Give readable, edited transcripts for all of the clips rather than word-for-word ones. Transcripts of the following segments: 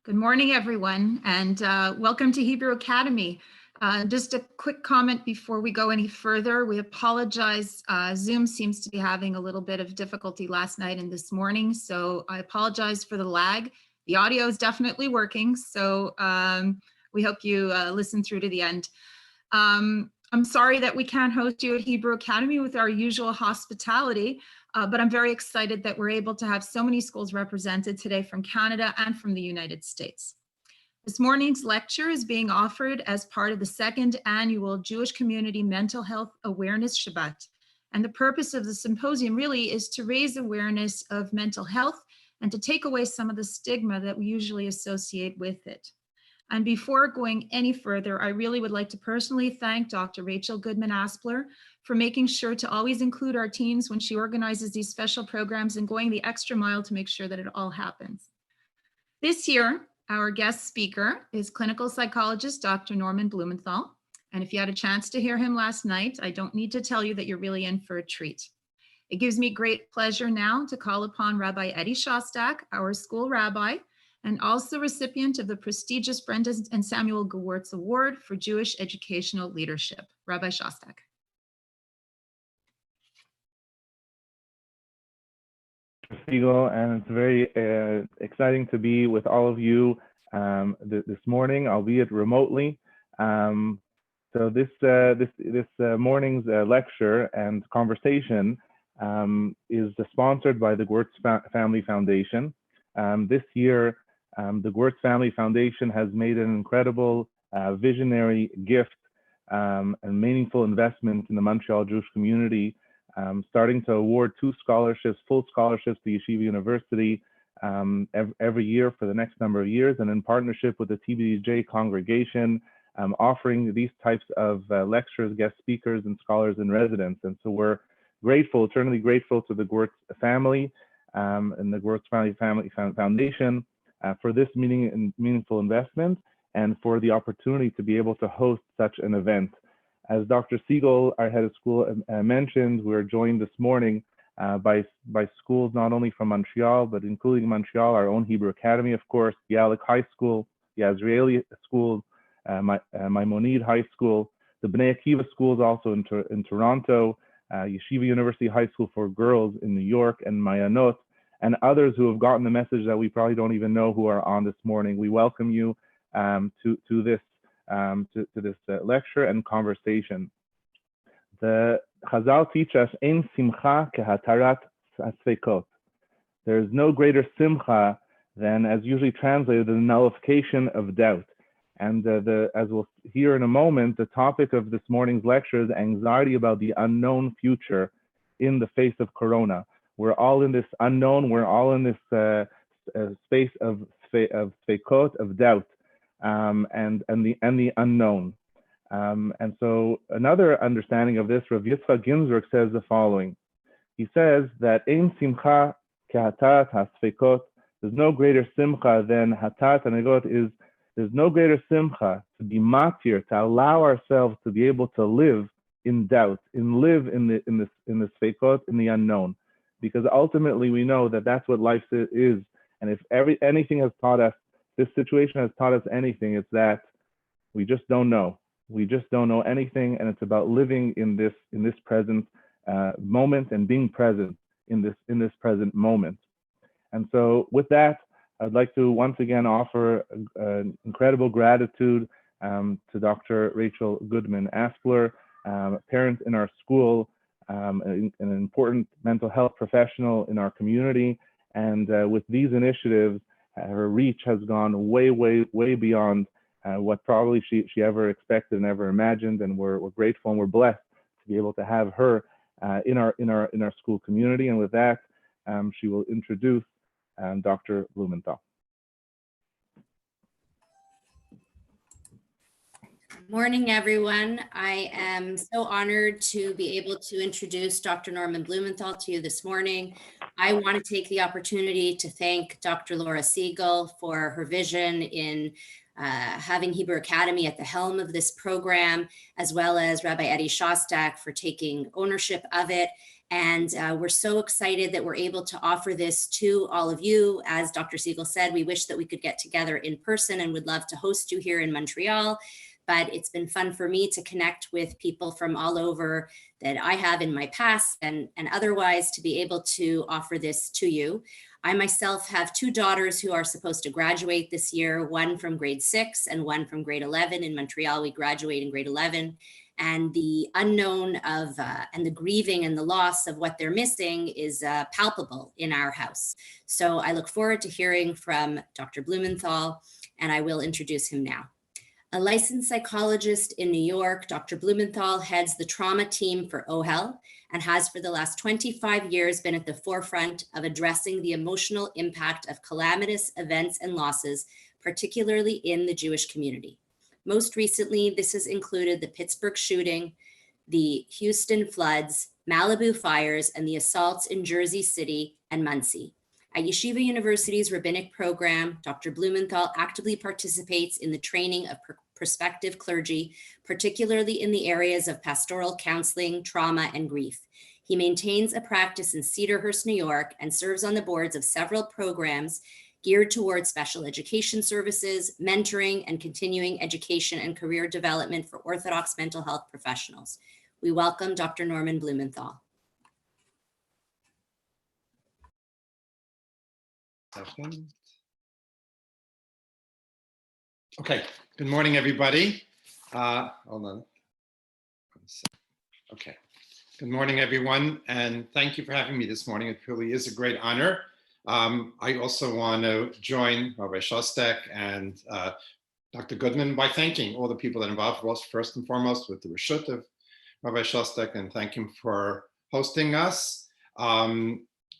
Good morning, everyone, and welcome to Hebrew Academy. Just a quick comment before we go any further. We apologize. Zoom seems to be having a little bit of difficulty last night and this morning, so I apologize for the lag. The audio is definitely working, so we hope you listen through to the end. I'm sorry that we can't host you at Hebrew Academy with our usual hospitality, but I'm very excited that we're able to have so many schools represented today from Canada and from the United States. This morning's lecture is being offered as part of the second annual Jewish Community Mental Health Awareness Shabbat. And the purpose of the symposium really is to raise awareness of mental health and to take away some of the stigma that we usually associate with it. And before going any further, I really would like to personally thank Dr. Rachel Goodman-Aspler for making sure to always include our teams when she organizes these special programs and going the extra mile to make sure that it all happens. This year, our guest speaker is clinical psychologist, Dr. Norman Blumenthal. And if you had a chance to hear him last night, I don't need to tell you that you're really in for a treat. It gives me great pleasure now to call upon Rabbi Eddie Shostak, our school rabbi, and also recipient of the prestigious Brenda and Samuel Gewurtz Award for Jewish Educational Leadership. Rabbi Shostak. Siegel, and it's very exciting to be with all of you this morning, albeit remotely. So this morning's lecture and conversation is sponsored by the Gewurtz Family Foundation. This year, the Gewurtz Family Foundation has made an incredible visionary gift and meaningful investment in the Montreal Jewish community, starting to award 2 scholarships, full scholarships to Yeshiva University every year for the next number of years, and in partnership with the TBDJ congregation, offering these types of lectures, guest speakers, and scholars in residence. And so we're grateful, eternally grateful to the Gewurtz family and the Gewurtz Family Foundation for this meaningful investment and for the opportunity to be able to host such an event. As Dr. Siegel, our head of school, mentioned, we're joined this morning by schools not only from Montreal, but including Montreal, our own Hebrew Academy, of course, Bialik High School, the Azrieli School, Maimonid High School, the Bnei Akiva schools also in Toronto, Yeshiva University High School for Girls in New York, and Mayanot, and others who have gotten the message that we probably don't even know who are on this morning. We welcome you to this lecture and conversation. The Chazal teach us, "Ein simcha kehatarat sfekot." There is no greater simcha than, as usually translated, the nullification of doubt. And as we'll hear in a moment, the topic of this morning's lecture is anxiety about the unknown future in the face of Corona. We're all in this unknown. We're all in this space of sfekot, of doubt, and the unknown. And so another understanding of this, Rav Yitzchak Ginsburg says the following. He says that Ein simcha kehatat hasfekot. There's no greater simcha than hatat hanegot. There's no greater simcha to be matir, to allow ourselves to be able to live in doubt, live in the sfekot, in the unknown, because ultimately we know that that's what life is. And if anything has taught us, this situation has taught us anything, it's that we just don't know. We just don't know anything, and it's about living in this present moment and being present in this present moment. And so with that, I'd like to once again offer incredible gratitude to Dr. Rachel Goodman-Aspler, a parent in our school, an important mental health professional in our community. And with these initiatives, her reach has gone way, way, way beyond what probably she ever expected and ever imagined. And we're grateful and we're blessed to be able to have her in our school community. And with that, she will introduce Dr. Blumenthal. Morning, everyone. I am so honored to be able to introduce Dr. Norman Blumenthal to you this morning. I want to take the opportunity to thank Dr. Laura Siegel for her vision in having Hebrew Academy at the helm of this program, as well as Rabbi Eddie Shostak for taking ownership of it. And we're so excited that we're able to offer this to all of you. As Dr. Siegel said, we wish that we could get together in person and would love to host you here in Montreal. But it's been fun for me to connect with people from all over that I have in my past and otherwise to be able to offer this to you. I myself have two daughters who are supposed to graduate this year, one from grade 6 and one from grade 11. In Montreal, we graduate in grade 11. And the unknown of and the grieving and the loss of what they're missing is palpable in our house. So I look forward to hearing from Dr. Blumenthal, and I will introduce him now. A licensed psychologist in New York, Dr. Blumenthal heads the trauma team for OHEL and has for the last 25 years been at the forefront of addressing the emotional impact of calamitous events and losses, particularly in the Jewish community. Most recently, this has included the Pittsburgh shooting, the Houston floods, Malibu fires, and the assaults in Jersey City and Muncie. At Yeshiva University's rabbinic program, Dr. Blumenthal actively participates in the training of prospective clergy, particularly in the areas of pastoral counseling, trauma, and grief. He maintains a practice in Cedarhurst, New York, and serves on the boards of several programs geared towards special education services, mentoring, and continuing education and career development for Orthodox mental health professionals. We welcome Dr. Norman Blumenthal. Okay, good morning, everybody. Hold on. Okay, good morning, everyone, and thank you for having me this morning. It really is a great honor. I also want to join Rabbi Shostak and Dr. Goodman by thanking all the people that involved us, first and foremost with the Reshut of Rabbi Shostak, and thank him for hosting us.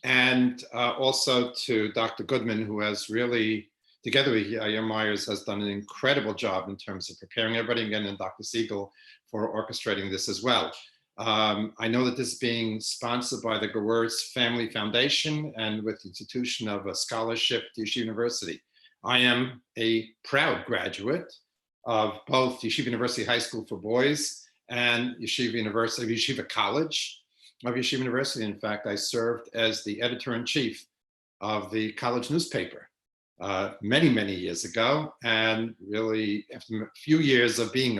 And also to Dr. Goodman, who has really, together with Yair Myers, has done an incredible job in terms of preparing everybody, again, and Dr. Siegel for orchestrating this as well. I know that this is being sponsored by the Gewurz Family Foundation and with the institution of a scholarship to Yeshiva University. I am a proud graduate of both Yeshiva University High School for Boys and Yeshiva University, Yeshiva College of Yeshiva University. In fact, I served as the editor-in-chief of the college newspaper many, many years ago. And really, after a few years of being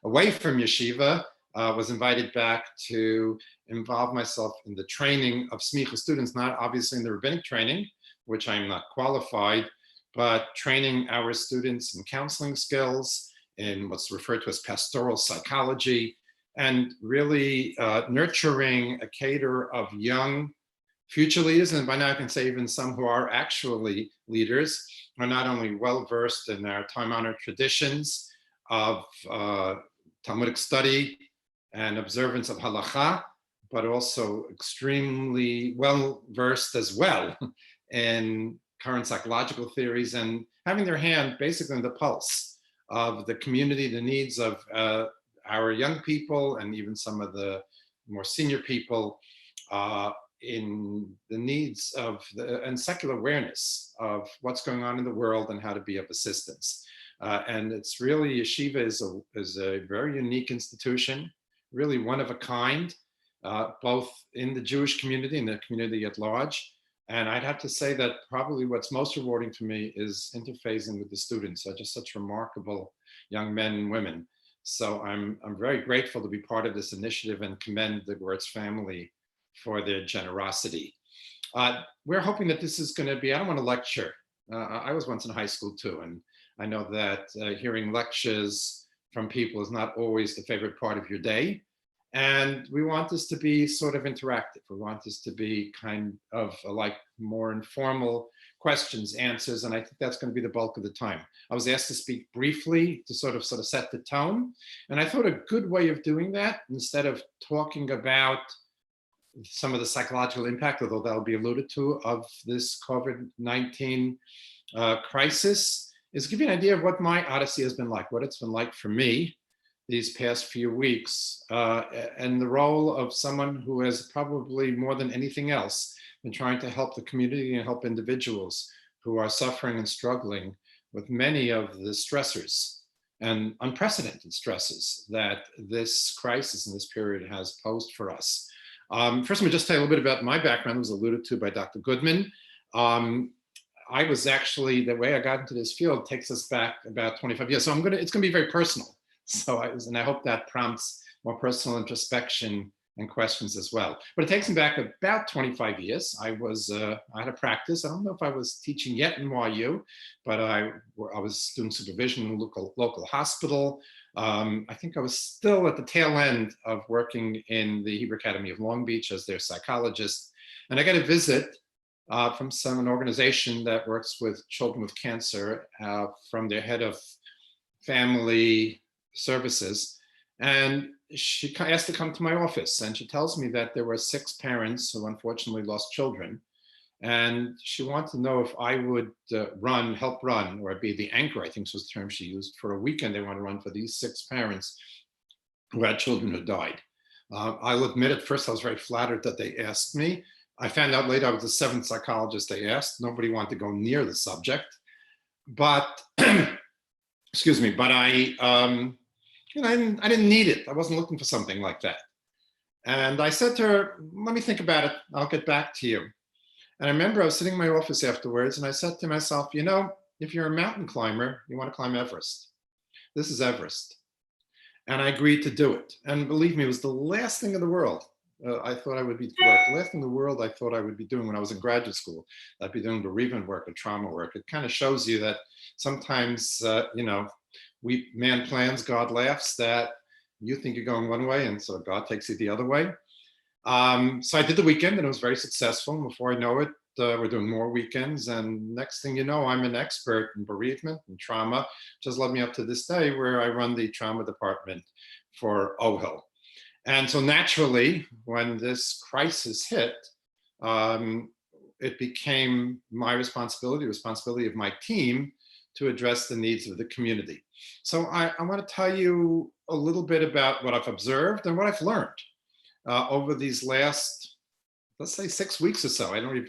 away from yeshiva, was invited back to involve myself in the training of smicha students, not obviously in the rabbinic training, which I'm not qualified, but training our students in counseling skills, in what's referred to as pastoral psychology, and really nurturing a cadre of young future leaders, and by now I can say even some who are actually leaders, are not only well-versed in our time-honored traditions of Talmudic study and observance of halacha, but also extremely well-versed as well in current psychological theories and having their hand basically on the pulse of the community, the needs of our young people and even some of the more senior people in the needs of and secular awareness of what's going on in the world and how to be of assistance. And it's really, yeshiva is a very unique institution, really one of a kind, both in the Jewish community and the community at large. And I'd have to say that probably what's most rewarding for me is interfacing with the students. They're just such remarkable young men and women. So I'm very grateful to be part of this initiative and commend the Gewurz family for their generosity. We're hoping that this is going to be, I don't want to lecture. I was once in high school too, and I know that hearing lectures from people is not always the favorite part of your day. And we want this to be sort of interactive. We want this to be kind of like more informal questions, answers, and I think that's going to be the bulk of the time. I was asked to speak briefly to sort of set the tone. And I thought a good way of doing that, instead of talking about some of the psychological impact, although that'll be alluded to, of this COVID-19 crisis, is give you an idea of what my odyssey has been like, what it's been like for me, these past few weeks, and the role of someone who has probably more than anything else been trying to help the community and help individuals who are suffering and struggling with many of the stressors and unprecedented stresses that this crisis in this period has posed for us. First, let me just tell you a little bit about my background. It was alluded to by Dr. Goodman. I was actually, the way I got into this field takes us back about 25 years. So it's gonna be very personal. So I hope that prompts more personal introspection and questions as well. But it takes me back about 25 years. I had a practice. I don't know if I was teaching yet in YU, but I was doing supervision in a local hospital. I think I was still at the tail end of working in the Hebrew Academy of Long Beach as their psychologist. And I got a visit from an organization that works with children with cancer, from their head of family services. And she asked to come to my office, and she tells me that there were 6 parents who unfortunately lost children. And she wanted to know if I would help run, or be the anchor, I think was the term she used, for a weekend they want to run for these 6 parents who had children who died. I'll admit at first I was very flattered that they asked me. I found out later I was the 7th psychologist they asked. Nobody wanted to go near the subject. But, excuse me, but I didn't need it. I wasn't looking for something like that. And I said to her, let me think about it. I'll get back to you. And I remember I was sitting in my office afterwards, and I said to myself, if you're a mountain climber, you want to climb Everest. This is Everest. And I agreed to do it. And believe me, it was the last thing in the world I thought I would be doing. The last thing in the world I thought I would be doing when I was in graduate school. I'd be doing bereavement work or trauma work. It kind of shows you that sometimes, man plans, God laughs, that you think you're going one way, and so God takes you the other way. So I did the weekend, and it was very successful. And before I know it, we're doing more weekends. And next thing you know, I'm an expert in bereavement and trauma, which has led me up to this day where I run the trauma department for OHIL. And so naturally, when this crisis hit, it became my responsibility, the responsibility of my team, to address the needs of the community. So I want to tell you a little bit about what I've observed and what I've learned over these last, let's say, 6 weeks or so. You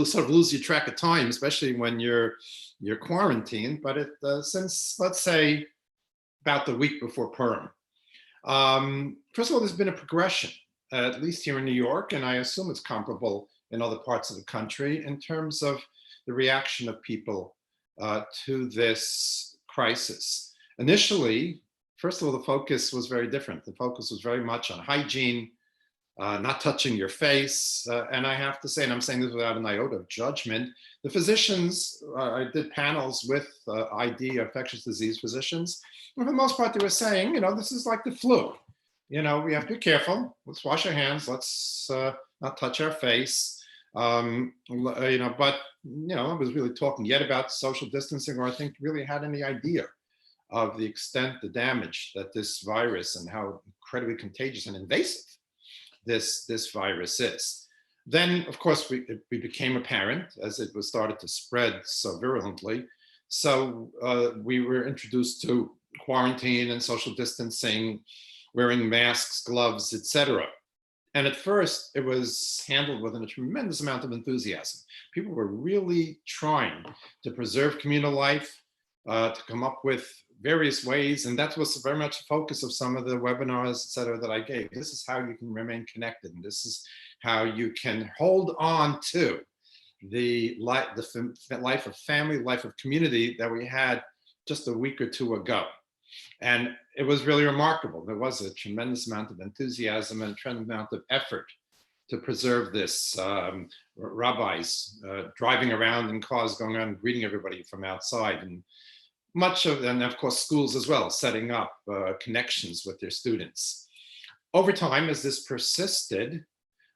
sort of lose your track of time, especially when you're quarantined. But since, let's say, about the week before Purim. First of all, there's been a progression, at least here in New York, and I assume it's comparable in other parts of the country, in terms of the reaction of people to this crisis. Initially, first of all, the focus was very different. The focus was very much on hygiene, not touching your face. And I have to say, and I'm saying this without an iota of judgment, the physicians, I did panels with ID, infectious disease physicians. And for the most part, they were saying, this is like the flu. We have to be careful. Let's wash our hands. Let's not touch our face. But I was really talking yet about social distancing, or I think really had any idea of the extent, the damage that this virus, and how incredibly contagious and invasive this virus is. Then, of course, it became apparent as it was started to spread so virulently. So we were introduced to quarantine and social distancing, wearing masks, gloves, etc. And at first, it was handled with a tremendous amount of enthusiasm. People were really trying to preserve communal life, to come up with various ways. And that was very much the focus of some of the webinars, et cetera, that I gave. This is how you can remain connected. And this is how you can hold on to the life of family, life of community that we had just a week or two ago. And it was really remarkable. There was a tremendous amount of enthusiasm and a tremendous amount of effort to preserve this. Rabbis driving around in cars, going around and greeting everybody from outside, and and of course schools as well, setting up connections with their students. Over time, as this persisted,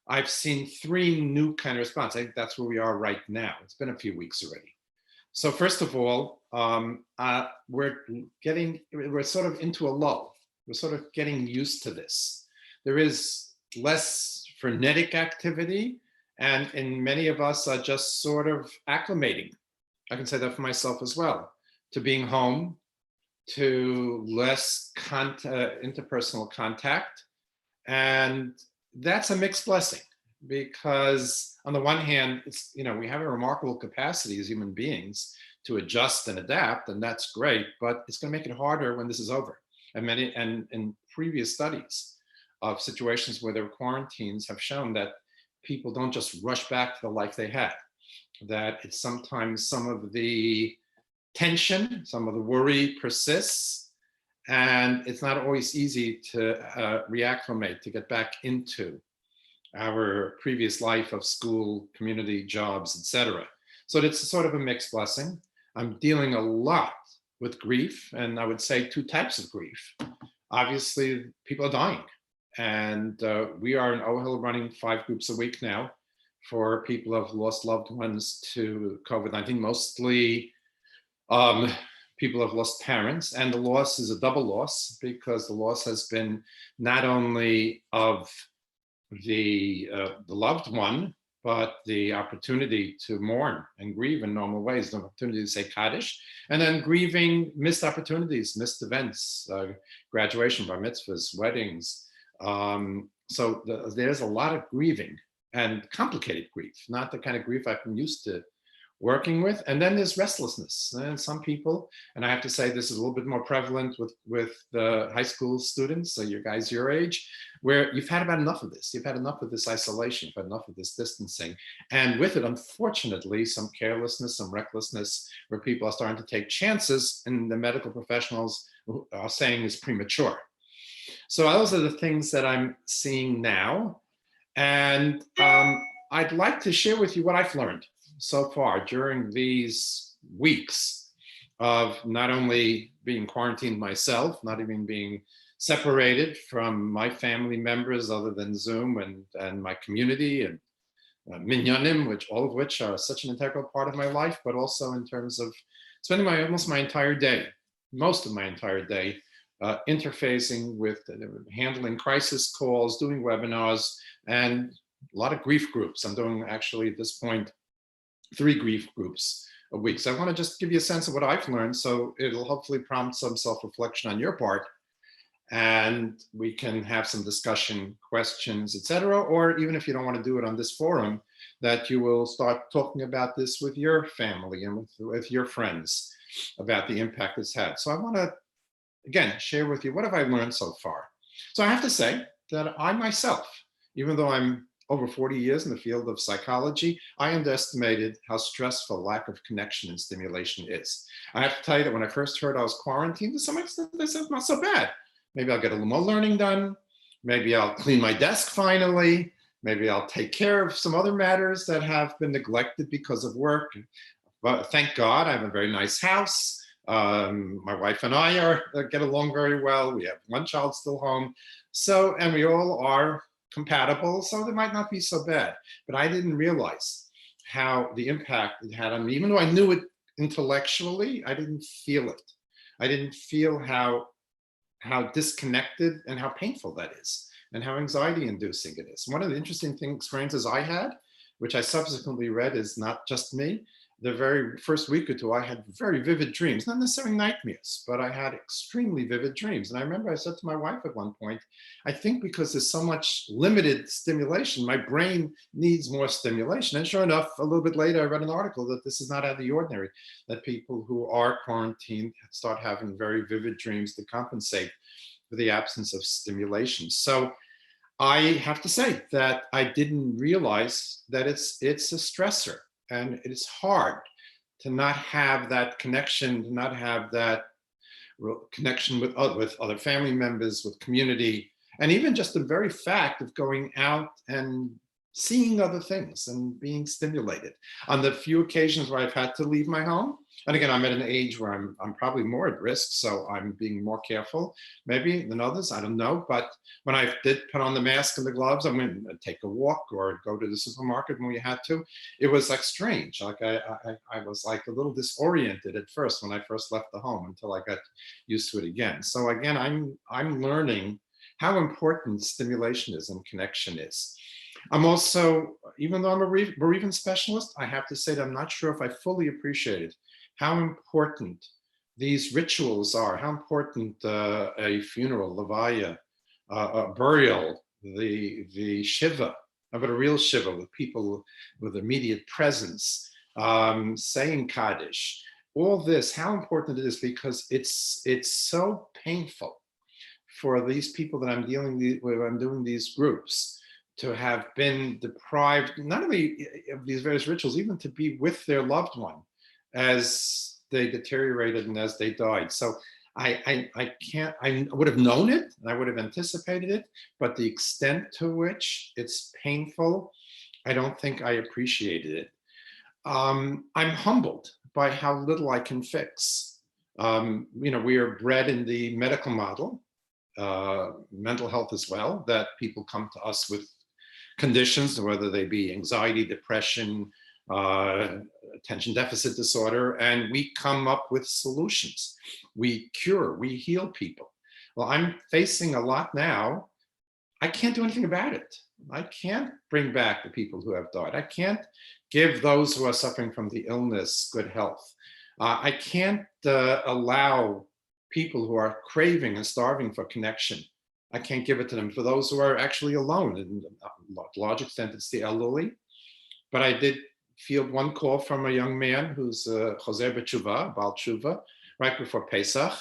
I've seen 3 new kind of responses. I think that's where we are right now. It's been a few weeks already. So first of all, we're sort of into a lull. We're sort of getting used to this. There is less frenetic activity, and many of us are just sort of acclimating. I can say that for myself as well, to being home, to less interpersonal contact. And that's a mixed blessing, because on the one hand, it's, we have a remarkable capacity as human beings to adjust and adapt, and that's great, but it's going to make it harder when this is over. And in previous studies of situations where there were quarantines have shown that people don't just rush back to the life they had, that it's sometimes some of the tension, some of the worry persists, and it's not always easy to reacclimate, to get back into our previous life of school, community, jobs, etc. So it's sort of a mixed blessing. I'm dealing a lot with grief, and I would say two types of grief. Obviously, people are dying, and we are in OHIL running 5 groups a week now for people who have lost loved ones to COVID-19, mostly people have lost parents, and the loss is a double loss, because the loss has been not only of the loved one, but the opportunity to mourn and grieve in normal ways, the opportunity to say Kaddish, and then grieving missed opportunities, missed events, graduation, bar mitzvahs, weddings. So there's a lot of grieving, and complicated grief, not the kind of grief I've been used to working with. And then there's restlessness. And some people, and I have to say this is a little bit more prevalent with the high school students, so you guys your age, where you've had about enough of this. You've had enough of this isolation, you've had enough of this distancing. And with it, unfortunately, some carelessness, some recklessness, where people are starting to take chances, and the medical professionals are saying is premature. So those are the things that I'm seeing now. And I'd like to share with you what I've learned so far during these weeks of not only being quarantined myself, not even being separated from my family members other than Zoom, and my community, and minyanim, all of which are such an integral part of my life, but also in terms of spending almost my entire day, most of my entire day, interfacing with, handling crisis calls, doing webinars, and a lot of grief groups. I'm doing, actually at this point, 3 grief groups a week. So I want to just give you a sense of what I've learned, so it'll hopefully prompt some self-reflection on your part, and we can have some discussion, questions, etc. Or even if you don't want to do it on this forum, that you will start talking about this with your family and with your friends about the impact it's had. So I want to, again, share with you, what have I learned so far? So I have to say that I myself, even though I'm over 40 years in the field of psychology, I underestimated how stressful lack of connection and stimulation is. I have to tell you that when I first heard I was quarantined, to some extent, this is not so bad. Maybe I'll get a little more learning done. Maybe I'll clean my desk finally. Maybe I'll take care of some other matters that have been neglected because of work. But thank God I have a very nice house. My wife and I get along very well. We have one child still home. So, and we all are compatible, so they might not be so bad. But I didn't realize how the impact it had on me. Even though I knew it intellectually, I didn't feel it. I didn't feel how disconnected and how painful that is, and how anxiety inducing it is. One of the interesting experiences I had, which I subsequently read is not just me, the very first week or two, I had very vivid dreams, not necessarily nightmares, but I had extremely vivid dreams. And I remember I said to my wife at one point, I think because there's so much limited stimulation, my brain needs more stimulation. And sure enough, a little bit later, I read an article that this is not out of the ordinary, that people who are quarantined start having very vivid dreams to compensate for the absence of stimulation. So I have to say that I didn't realize that it's a stressor. And it's hard to not have that connection, to not have that connection with other family members, with community, and even just the very fact of going out and seeing other things and being stimulated. On the few occasions where I've had to leave my home, and again, I'm at an age where I'm probably more at risk, so I'm being more careful maybe than others, I don't know. But when I did put on the mask and the gloves, I went and take a walk or go to the supermarket when we had to. It was like strange, like I was like a little disoriented at first when I first left the home, until I got used to it again. So again, I'm learning how important stimulation is and connection is. I'm also, even though I'm a bereavement specialist, I have to say that I'm not sure if I fully appreciated how important these rituals are, how important a funeral, levaya, a burial, the shiva, but a real shiva with people with immediate presence, saying Kaddish, all this, how important it is, because it's so painful for these people that I'm dealing with, I'm doing these groups, to have been deprived, not only of these various rituals, even to be with their loved one as they deteriorated and as they died. So I can't, I would have known it and I would have anticipated it, but the extent to which it's painful, I don't think I appreciated it. I'm humbled by how little I can fix. We are bred in the medical model, mental health as well, that people come to us with conditions, whether they be anxiety, depression, attention deficit disorder, and we come up with solutions. We cure, we heal people. Well, I'm facing a lot now. I can't do anything about it. I can't bring back the people who have died. I can't give those who are suffering from the illness good health. I can't allow people who are craving and starving for connection. I can't give it to them. For those who are actually alone, and to a large extent, it's the elderly. But I did field one call from a young man who's Choser B'Tshuva, Baal Tshuva, right before Pesach.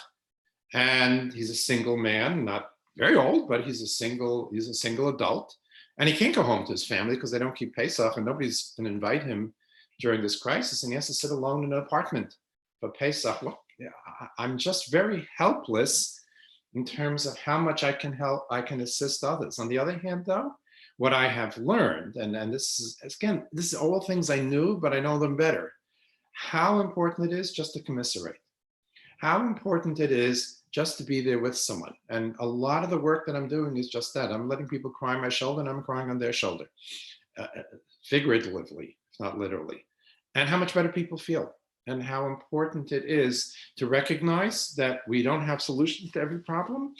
And he's a single man, not very old, but he's a single adult. And he can't go home to his family because they don't keep Pesach, and nobody's going to invite him during this crisis. And he has to sit alone in an apartment for Pesach. Look, I'm just very helpless in terms of how much I can help, I can assist others. On the other hand, though, what I have learned, and this is, again, this is all things I knew, but I know them better, how important it is just to commiserate, how important it is just to be there with someone. And a lot of the work that I'm doing is just that. I'm letting people cry on my shoulder, and I'm crying on their shoulder, figuratively, if not literally. And how much better people feel, and how important it is to recognize that we don't have solutions to every problem,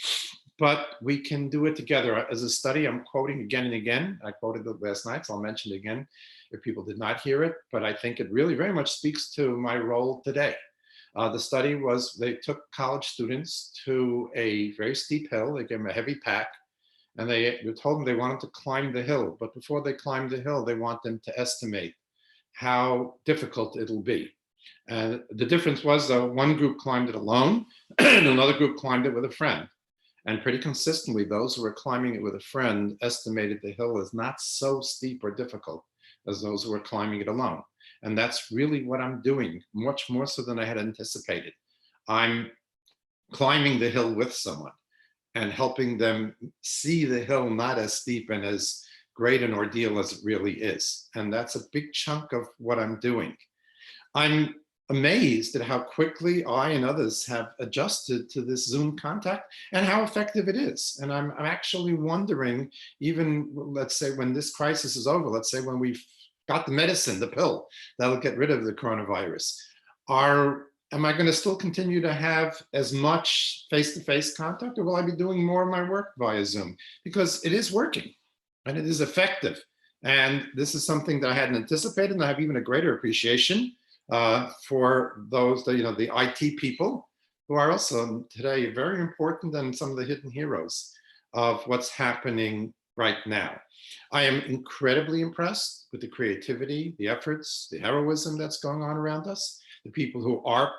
but we can do it together. As a study, I'm quoting again and again. I quoted it last night, so I'll mention it again if people did not hear it, but I think it really very much speaks to my role today. The study was, they took college students to a very steep hill. They gave them a heavy pack, and they told them they wanted to climb the hill. But before they climbed the hill, they want them to estimate how difficult it'll be. And the difference was, though, one group climbed it alone, and another group climbed it with a friend. And pretty consistently, those who were climbing it with a friend estimated the hill as not so steep or difficult as those who were climbing it alone. And that's really what I'm doing, much more so than I had anticipated. I'm climbing the hill with someone and helping them see the hill not as steep and as great an ordeal as it really is. And that's a big chunk of what I'm doing. I'm amazed at how quickly I and others have adjusted to this Zoom contact and how effective it is. And I'm actually wondering, even let's say when this crisis is over, let's say when we've got the medicine, the pill that'll get rid of the coronavirus, am I going to still continue to have as much face-to-face contact, or will I be doing more of my work via Zoom? Because it is working and it is effective. And this is something that I hadn't anticipated, and I have even a greater appreciation for those, the IT people, who are also today very important and some of the hidden heroes of what's happening right now. I am incredibly impressed with the creativity, the efforts, the heroism that's going on around us, the people who are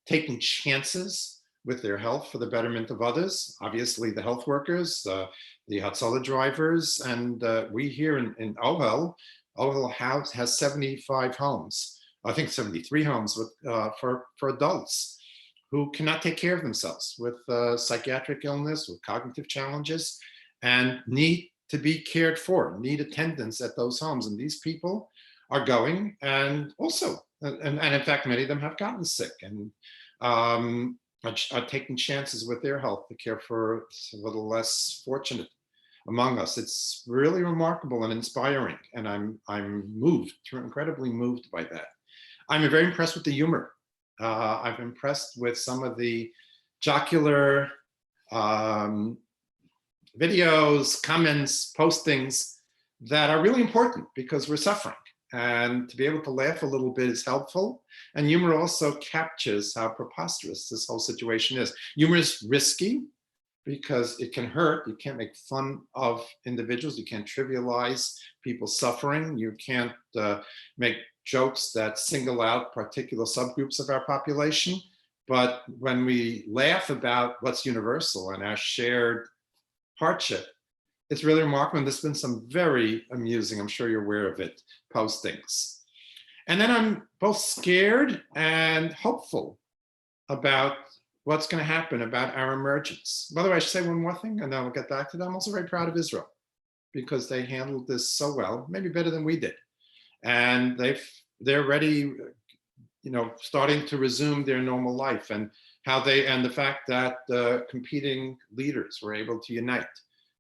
taking chances with their health for the betterment of others. Obviously, the health workers, the Hatzalah drivers, and we here in Ohel House has 75 homes. I think 73 homes with, for adults who cannot take care of themselves with psychiatric illness, with cognitive challenges, and need to be cared for, need attendance at those homes. And these people are going, and also, and in fact, many of them have gotten sick and are taking chances with their health to care for a little less fortunate among us. It's really remarkable and inspiring, and I'm moved, incredibly moved by that. I'm very impressed with the humor. I'm impressed with some of the jocular videos, comments, postings that are really important because we're suffering. And to be able to laugh a little bit is helpful. And humor also captures how preposterous this whole situation is. Humor is risky because it can hurt. You can't make fun of individuals. You can't trivialize people's suffering. You can't make jokes that single out particular subgroups of our population. But when we laugh about what's universal and our shared hardship, it's really remarkable. And there's been some very amusing, I'm sure you're aware of it, postings. And then I'm both scared and hopeful about what's going to happen, about our emergence. By the way, I should say one more thing, and then I'll get back to that. I'm also very proud of Israel because they handled this so well, maybe better than we did. And they're ready, starting to resume their normal life, and the fact that competing leaders were able to unite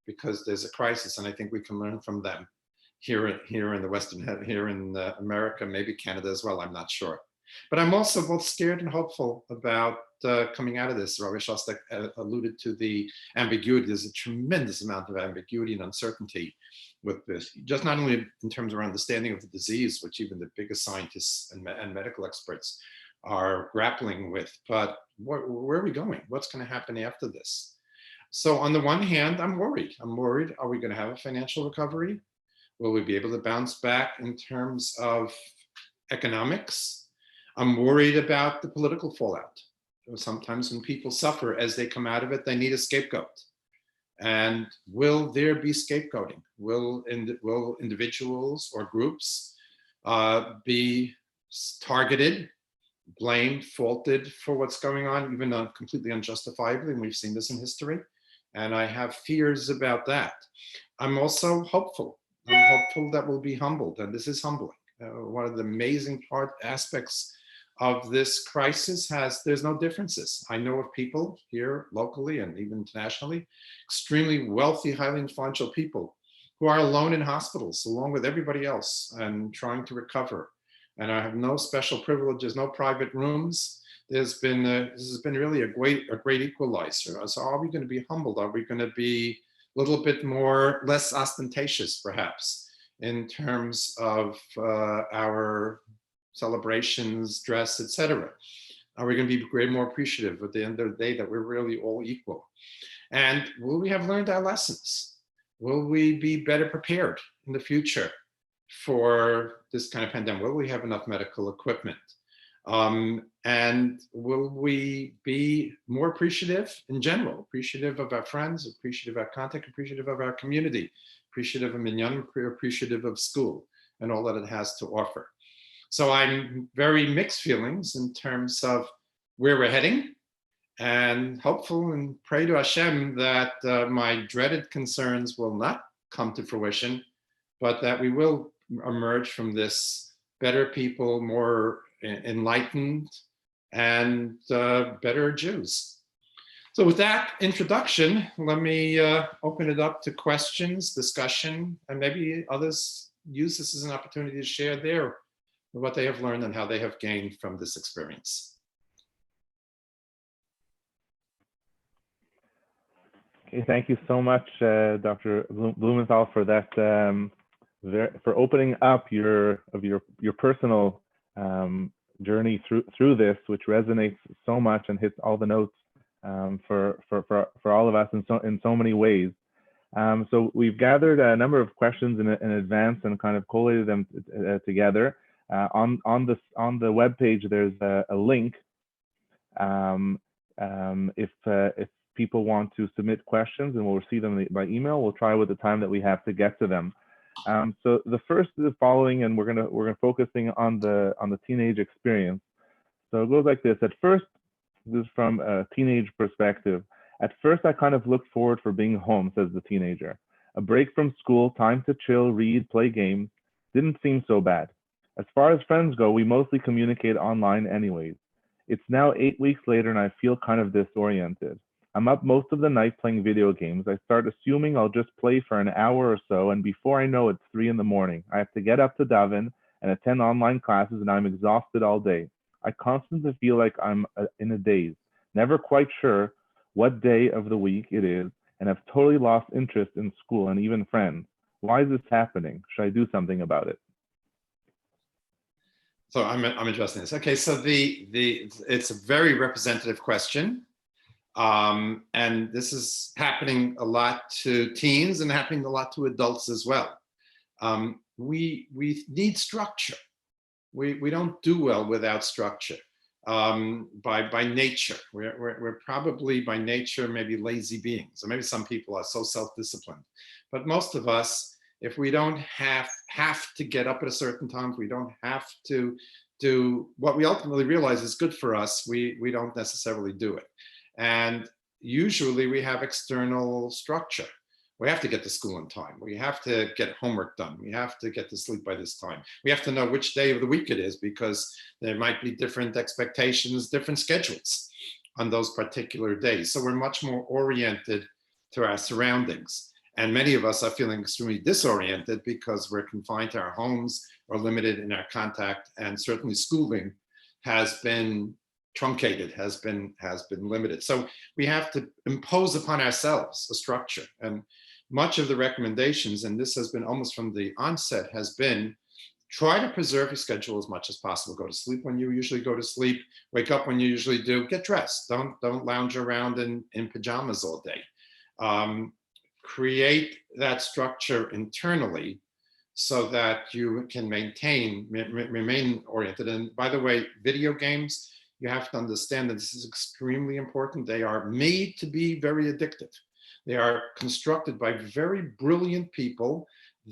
because there's a crisis, and I think we can learn from them here in the Western, here in America, maybe Canada as well, I'm not sure. But I'm also both scared and hopeful about coming out of this. Rabbi Shostak alluded to the ambiguity. There's a tremendous amount of ambiguity and uncertainty with this, just not only in terms of our understanding of the disease, which even the biggest scientists and medical experts are grappling with, but where are we going? What's going to happen after this? So on the one hand, I'm worried. Are we going to have a financial recovery? Will we be able to bounce back in terms of economics? I'm worried about the political fallout. Sometimes when people suffer as they come out of it, they need a scapegoat. And will there be scapegoating? Will individuals or groups be targeted, blamed, faulted for what's going on, even completely unjustifiably? And we've seen this in history. And I have fears about that. I'm also hopeful. I'm hopeful that we'll be humbled, and this is humbling. One of the amazing aspects of this crisis there's no differences. I know of people here locally and even internationally, extremely wealthy, highly influential people who are alone in hospitals along with everybody else and trying to recover. And I have no special privileges, no private rooms. This has been really a great equalizer. So are we going to be humbled? Are we going to be a little bit less ostentatious, perhaps, in terms of our celebrations, dress, etc.? Are we going to be more appreciative at the end of the day that we're really all equal? And will we have learned our lessons? Will we be better prepared in the future for this kind of pandemic? Will we have enough medical equipment? And will we be more appreciative in general, appreciative of our friends, appreciative of our contact, appreciative of our community, appreciative of Minyan, appreciative of school and all that it has to offer? So I'm very mixed feelings in terms of where we're heading, and hopeful and pray to Hashem that my dreaded concerns will not come to fruition, but that we will emerge from this better people, more enlightened, and better Jews. So with that introduction, let me open it up to questions, discussion, and maybe others use this as an opportunity to share what they have learned and how they have gained from this experience. Okay, thank you so much, Dr. Blumenthal, for that, for opening up your personal journey through this, which resonates so much and hits all the notes for all of us in so many ways. So we've gathered a number of questions in advance and kind of collated them together. On the webpage, there's a link. If people want to submit questions, and we'll receive them by email, we'll try with the time that we have to get to them. So the first is the following, and we're focusing on the teenage experience. So it goes like this. At first, this is from a teenage perspective. At first, I kind of looked forward for being home, says the teenager. A break from school, time to chill, read, play games, didn't seem so bad. As far as friends go, we mostly communicate online anyways. It's now 8 weeks later and I feel kind of disoriented. I'm up most of the night playing video games. I start assuming I'll just play for an hour or so, and before I know it, it's 3 in the morning. I have to get up to daven and attend online classes, and I'm exhausted all day. I constantly feel like I'm in a daze, never quite sure what day of the week it is, and have totally lost interest in school and even friends. Why is this happening? Should I do something about it? So I'm addressing this. Okay, so it's a very representative question. And this is happening a lot to teens and happening a lot to adults as well. We need structure. We don't do well without structure. By nature, we're probably by nature maybe lazy beings, or maybe some people are so self-disciplined. But most of us, if we don't have to get up at a certain time, if we don't have to do what we ultimately realize is good for us, we don't necessarily do it. And usually we have external structure. We have to get to school on time. We have to get homework done. We have to get to sleep by this time. We have to know which day of the week it is, because there might be different expectations, different schedules on those particular days. So we're much more oriented to our surroundings. And many of us are feeling extremely disoriented because we're confined to our homes or limited in our contact. And certainly schooling has been truncated, has been limited. So we have to impose upon ourselves a structure. And much of the recommendations, and this has been almost from the onset, has been try to preserve your schedule as much as possible. Go to sleep when you usually go to sleep, wake up when you usually do, get dressed. Don't lounge around in pajamas all day. Create that structure internally so that you can remain oriented. And by the way, video games, you have to understand that this is extremely important. They are made to be very addictive. They are constructed by very brilliant people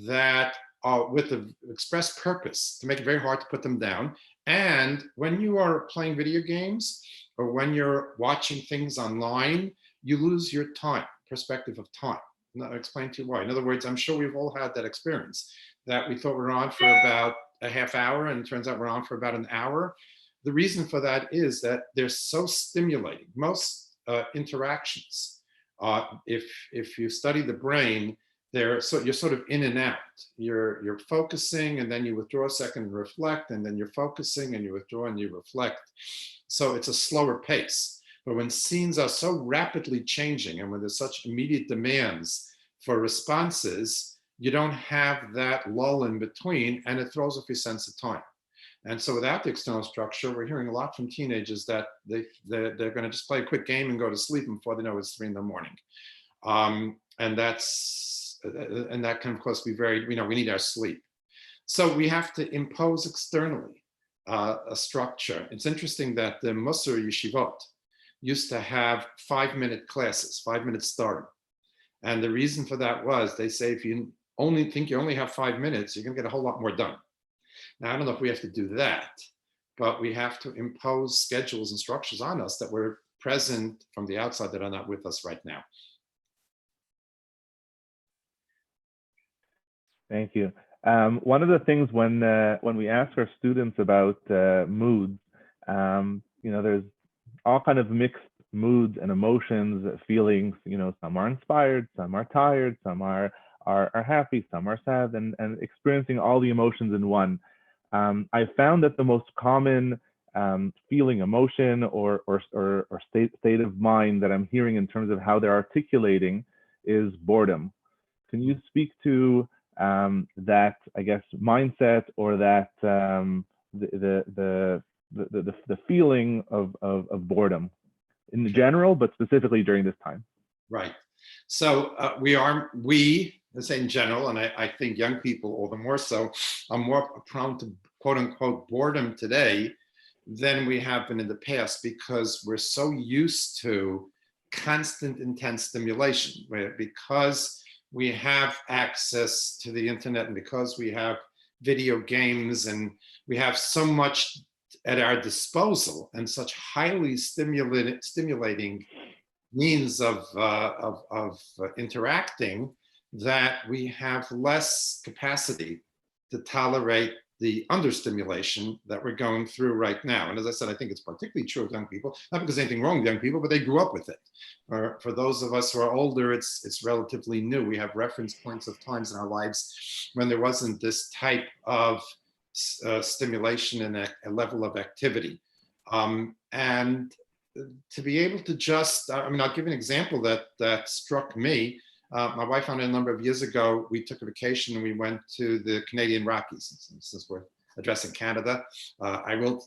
that are with the express purpose to make it very hard to put them down. And when you are playing video games or when you're watching things online, you lose your time, perspective of time. And I'll explain to you why. In other words, I'm sure we've all had that experience that we thought we were on for about a half hour and it turns out we're on for about an hour. The reason for that is that they're so stimulating. Most interactions, if you study the brain, you're sort of in and out. You're focusing and then you withdraw a second and reflect, and then you're focusing and you withdraw and you reflect. So it's a slower pace. But when scenes are so rapidly changing and when there's such immediate demands for responses, you don't have that lull in between, and it throws off your sense of time. And so without the external structure, we're hearing a lot from teenagers that they're going to just play a quick game and go to sleep, and before they know it's 3 a.m. And that can of course be very, we need our sleep. So we have to impose externally a structure. It's interesting that the Musar yeshivot used to have 5-minute classes, 5 minutes starting. And the reason for that was they say, if you only think you only have 5 minutes, you're going to get a whole lot more done. Now, I don't know if we have to do that, but we have to impose schedules and structures on us that were present from the outside that are not with us right now. Thank you. One of the things when we ask our students about moods, there's all kind of mixed moods and emotions, feelings. Some are inspired, some are tired, some are happy, some are sad, and experiencing all the emotions in one. I found that the most common feeling, emotion, or state of mind that I'm hearing in terms of how they're articulating is boredom. Can you speak to that, I guess, mindset, or that the feeling of boredom in general, but specifically during this time? Right. So let's say in general, and I think young people all the more so, are more prone to quote unquote boredom today than we have been in the past, because we're so used to constant intense stimulation, right? Because we have access to the internet, and because we have video games, and we have so much at our disposal and such highly stimulating means of interacting, that we have less capacity to tolerate the understimulation that we're going through right now. And as I said, I think it's particularly true of young people, not because there's anything wrong with young people, but they grew up with it. Or for those of us who are older, it's relatively new. We have reference points of times in our lives when there wasn't this type of stimulation and a level of activity. And to be able to just, I'll give an example that struck me. My wife and I, a number of years ago, we took a vacation and we went to the Canadian Rockies, since we're addressing Canada. I will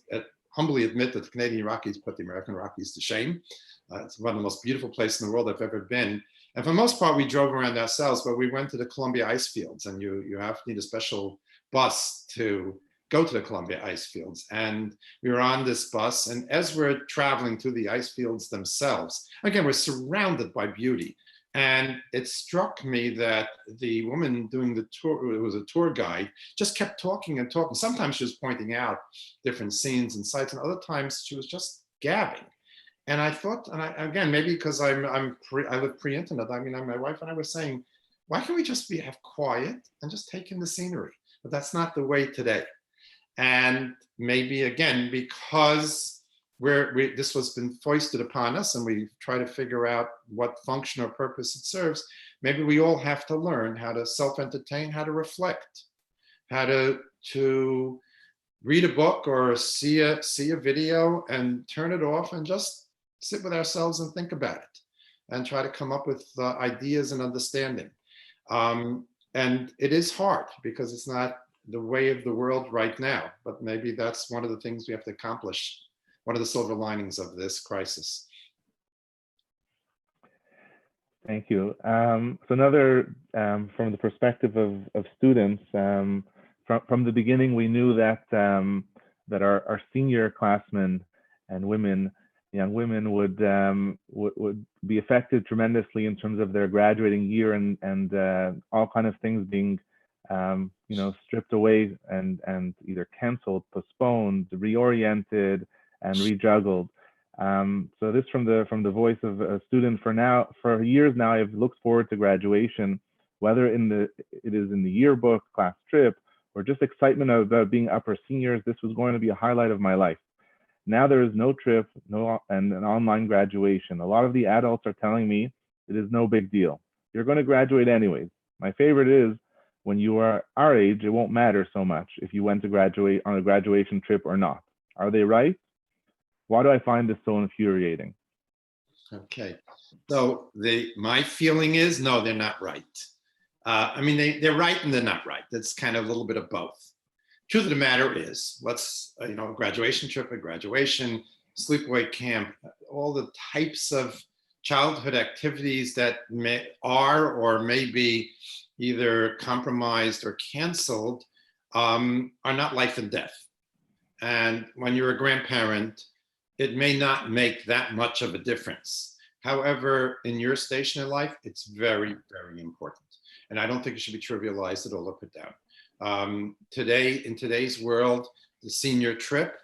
humbly admit that the Canadian Rockies put the American Rockies to shame. It's one of the most beautiful places in the world I've ever been. And for the most part, we drove around ourselves, but we went to the Columbia ice fields, and you need a special bus to go to the Columbia ice fields. And we were on this bus, and as we're traveling through the ice fields themselves, again, we're surrounded by beauty. And it struck me that the woman doing the tour, who was a tour guide, just kept talking and talking. Sometimes she was pointing out different scenes and sites, and other times she was just gabbing. And I thought, and again, maybe because I live pre-internet. I mean, my wife and I were saying, why can't we just have quiet and just take in the scenery? But that's not the way today. And maybe again, because this was been foisted upon us, and we try to figure out what function or purpose it serves. Maybe we all have to learn how to self-entertain, how to reflect, how to read a book or see a video and turn it off and just sit with ourselves and think about it and try to come up with ideas and understanding. And it is hard because it's not the way of the world right now, but maybe that's one of the things we have to accomplish. One of the silver linings of this crisis. Thank you. So another, from the perspective of students, from the beginning, we knew that that our senior classmen and young women would be affected tremendously in terms of their graduating year and all kind of things being stripped away and either canceled, postponed, reoriented, and rejuggled. So this from the voice of a student. For years now, I've looked forward to graduation, whether it is in the yearbook, class trip, or just excitement about being upper seniors. This was going to be a highlight of my life. Now there is no trip, and an online graduation. A lot of the adults are telling me it is no big deal. You're going to graduate anyways. My favorite is when you are our age, it won't matter so much if you went to graduate on a graduation trip or not. Are they right? Why do I find this so infuriating? Okay, so my feeling is no, they're not right. I mean, they're right and they're not right. That's kind of a little bit of both. Truth of the matter is, a graduation trip, a graduation, sleepaway camp, all the types of childhood activities that are or may be either compromised or canceled are not life and death. And when you're a grandparent, it may not make that much of a difference. However, in your station in life, it's very, very important. And I don't think it should be trivialized at all or put down. In today's world, the senior trip,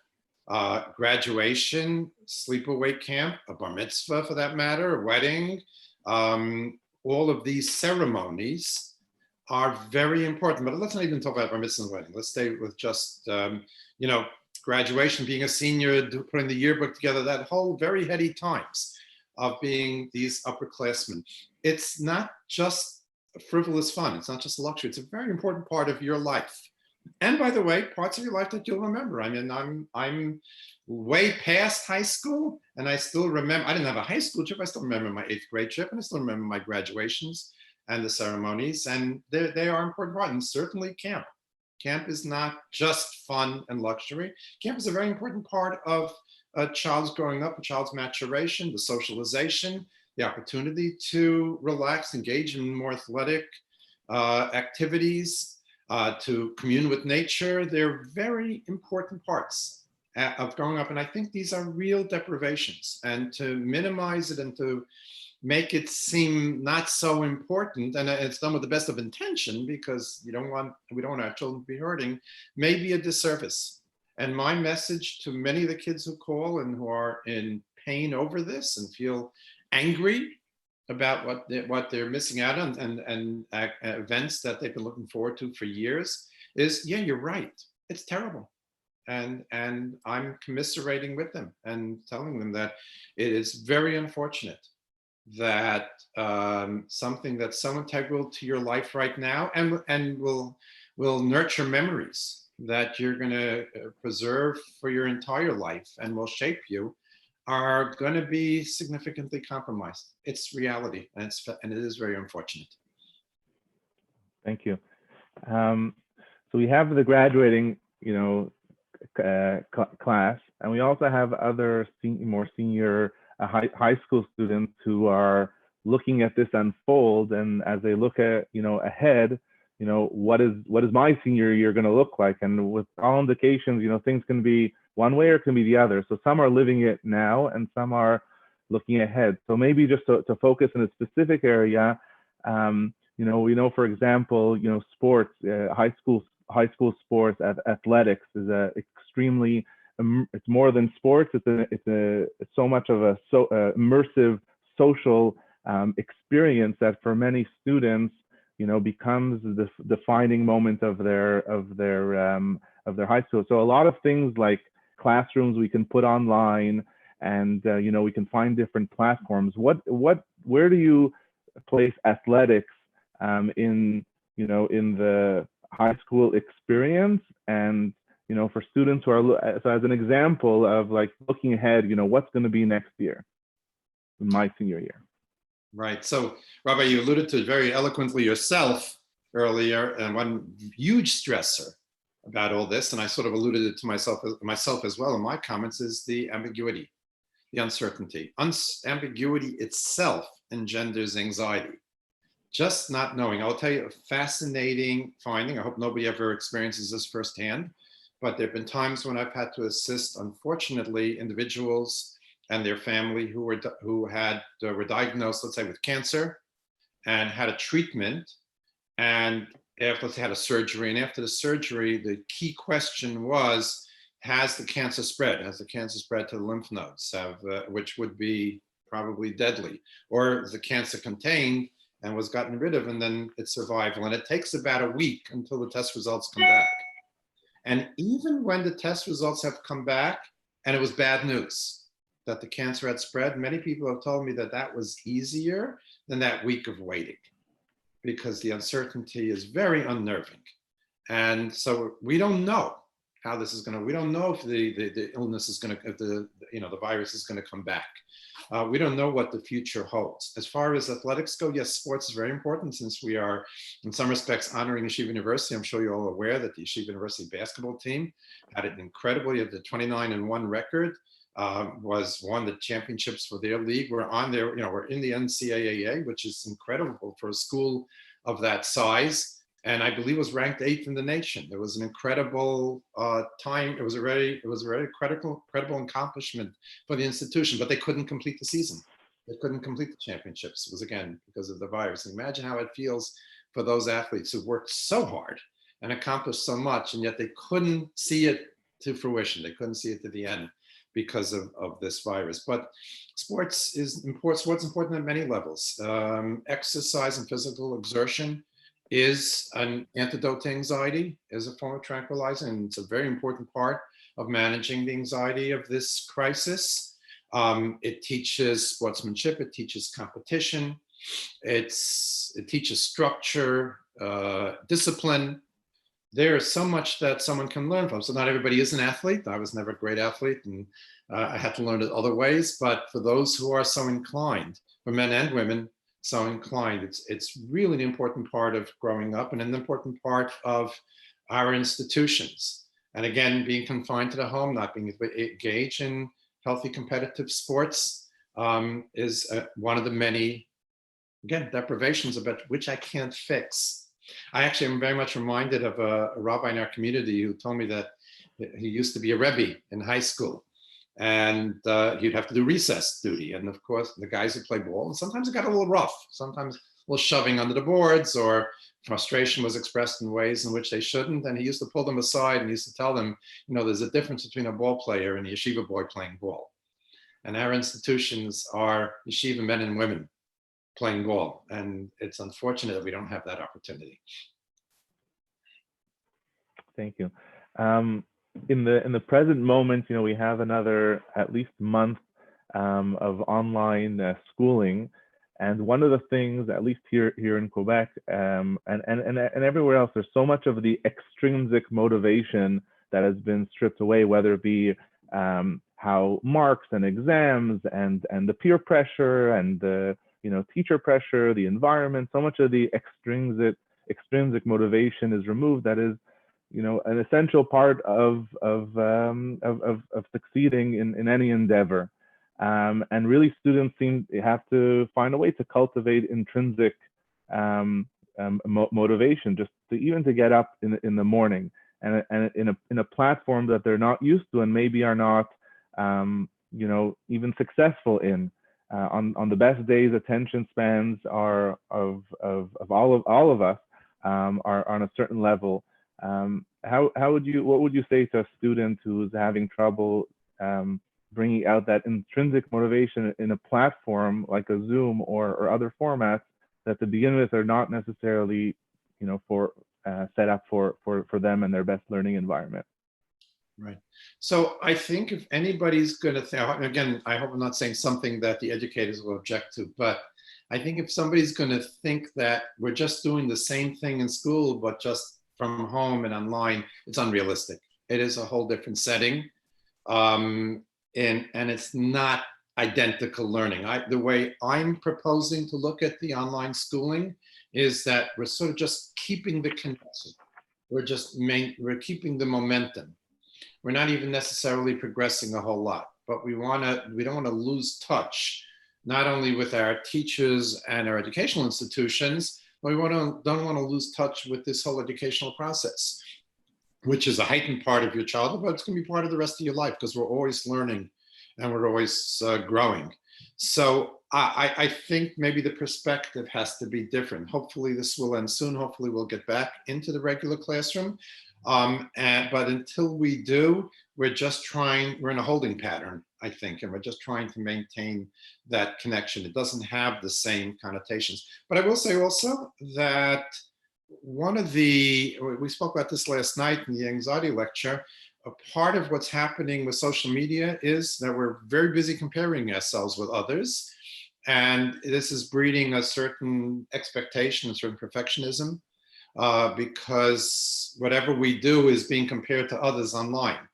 graduation, sleepaway camp, a bar mitzvah for that matter, a wedding, all of these ceremonies are very important. But let's not even talk about bar mitzvah and wedding. Let's stay with just, graduation, being a senior, putting the yearbook together, that whole very heady times of being these upperclassmen. It's not just frivolous fun. It's not just luxury. It's a very important part of your life. And by the way, parts of your life that you'll remember. I mean, I'm way past high school, and I still remember, I didn't have a high school trip. I still remember my 8th grade trip, and I still remember my graduations and the ceremonies, and they are important part, and certainly camp. Camp is not just fun and luxury. Camp is a very important part of a child's growing up, a child's maturation, the socialization, the opportunity to relax, engage in more athletic activities, to commune with nature. They're very important parts of growing up. And I think these are real deprivations, and to minimize it and to make it seem not so important, and it's done with the best of intention because we don't want our children to be hurting, may be a disservice. And my message to many of the kids who call and who are in pain over this and feel angry about what they're missing out on and events that they've been looking forward to for years is, yeah, you're right. It's terrible. And I'm commiserating with them and telling them that it is very unfortunate that something that's so integral to your life right now and will nurture memories that you're going to preserve for your entire life and will shape you are going to be significantly compromised. It's reality, and it is very unfortunate. Thank you. So we have the graduating you know, class, and we also have other more senior high school students who are looking at this unfold, and as they look at, you know, ahead, you know, what is my senior year going to look like? And with all indications, you know, things can be one way or it can be the other. So some are living it now and some are looking ahead. So maybe just to focus in a specific area, you know, we know, for example, you know, sports, high school sports, athletics is extremely, it's more than sports. It's so much of a immersive social experience that for many students, you know, becomes the defining moment of their high school. So a lot of things like classrooms we can put online, and you know, we can find different platforms. Where do you place athletics in, you know, in the high school experience? And you know, for students who are, so as an example of like looking ahead, you know, what's going to be next year, in my senior year. Right. So, Rabbi, you alluded to it very eloquently yourself earlier, and one huge stressor about all this, and I sort of alluded it to myself as well in my comments, is the ambiguity, the uncertainty. Ambiguity itself engenders anxiety. Just not knowing. I'll tell you a fascinating finding. I hope nobody ever experiences this firsthand, but there have been times when I've had to assist, unfortunately, individuals and their family who were diagnosed, let's say, with cancer and had a treatment, and after they had a surgery, and after the surgery, the key question was, has the cancer spread? Has the cancer spread to the lymph nodes, which would be probably deadly, or is the cancer contained and was gotten rid of, and then it's survival? And it takes about a week until the test results come back. And even when the test results have come back and it was bad news that the cancer had spread, many people have told me that that was easier than that week of waiting, because the uncertainty is very unnerving. And so we don't know how this is going to, we don't know if the illness is going to, if the virus is going to come back. We don't know what the future holds. As far as athletics go, yes, sports is very important, since we are, in some respects, honoring Yeshiva University. I'm sure you're all aware that the Yeshiva University basketball team had an incredible, you had the 29-1 record, won the championships for their league. We're on there, you know, we're in the NCAA, which is incredible for a school of that size. And I believe it was ranked 8th in the nation. It was an incredible time. It was a very credible accomplishment for the institution, but they couldn't complete the season. They couldn't complete the championships. It was, again, because of the virus. And imagine how it feels for those athletes who worked so hard and accomplished so much, and yet they couldn't see it to fruition. They couldn't see it to the end because of this virus. But sports is important. Sports important at many levels. Exercise and physical exertion is an antidote to anxiety, is a form of tranquilizer, and it's a very important part of managing the anxiety of this crisis. It teaches sportsmanship, it teaches competition, it teaches structure, discipline. There is so much that someone can learn from. So not everybody is an athlete. I was never a great athlete, and I had to learn it other ways. But for those who are so inclined, for men and women, so inclined, it's really an important part of growing up and an important part of our institutions. And again, being confined to the home, not being engaged in healthy competitive sports is one of the many, again, deprivations about which I can't fix. I actually am very much reminded of a rabbi in our community who told me that he used to be a rebbe in high school, and you'd have to do recess duty. And of course, the guys who play ball, and sometimes it got a little rough, sometimes a little shoving under the boards, or frustration was expressed in ways in which they shouldn't. And he used to pull them aside and used to tell them, you know, there's a difference between a ball player and a yeshiva boy playing ball. And our institutions are yeshiva men and women playing ball. And it's unfortunate that we don't have that opportunity. Thank you. In the present moment, you know, we have another at least month of online schooling, and one of the things, at least here in Quebec and everywhere else, there's so much of the extrinsic motivation that has been stripped away, whether it be how marks and exams and the peer pressure and the, you know, teacher pressure, the environment. So much of the extrinsic motivation is removed. That is an essential part of succeeding in any endeavor. And really, students have to find a way to cultivate intrinsic motivation, just even to get up in the morning, and in a platform that they're not used to and maybe are not even successful in. On the best days, attention spans are of all of us are on a certain level. What would you say to a student who's having trouble bringing out that intrinsic motivation in a platform like a Zoom or other formats that to begin with are not necessarily, set up for them and their best learning environment? Right. So I think if anybody's going to think, again, I hope I'm not saying something that the educators will object to, but I think if somebody's going to think that we're just doing the same thing in school, but just from home and online, it's unrealistic. It is a whole different setting. And it's not identical learning. The way I'm proposing to look at the online schooling is that we're sort of just keeping the connection. We're keeping the momentum. We're not even necessarily progressing a whole lot, but we don't want to lose touch, not only with our teachers and our educational institutions, but we don't want to lose touch with this whole educational process, which is a heightened part of your childhood, but it's going to be part of the rest of your life because we're always learning and we're always growing. So I think maybe the perspective has to be different. Hopefully this will end soon. Hopefully we'll get back into the regular classroom. But until we do, we're in a holding pattern, I think, and we're just trying to maintain that connection. It doesn't have the same connotations. But I will say also that we spoke about this last night in the anxiety lecture, a part of what's happening with social media is that we're very busy comparing ourselves with others. And this is breeding a certain expectation, a certain perfectionism. Because whatever we do is being compared to others online.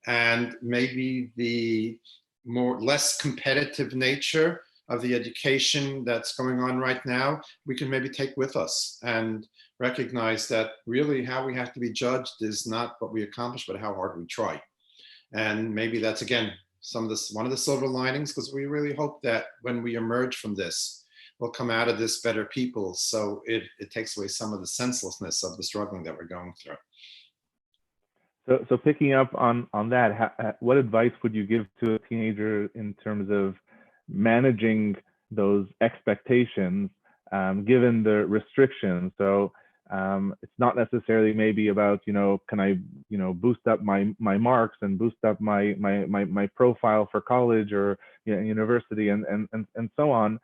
And maybe the less competitive nature of the education that's going on right now, we can maybe take with us and recognize that really how we have to be judged is not what we accomplish, but how hard we try. And maybe that's, again, one of the silver linings, because we really hope that when we emerge from this, we'll come out of this better people. So it takes away some of the senselessness of the struggling that we're going through. So picking up on that, what advice would you give to a teenager in terms of managing those expectations, given the restrictions? So it's not necessarily maybe about, can I, boost up my marks and boost up my profile for college or university and so on.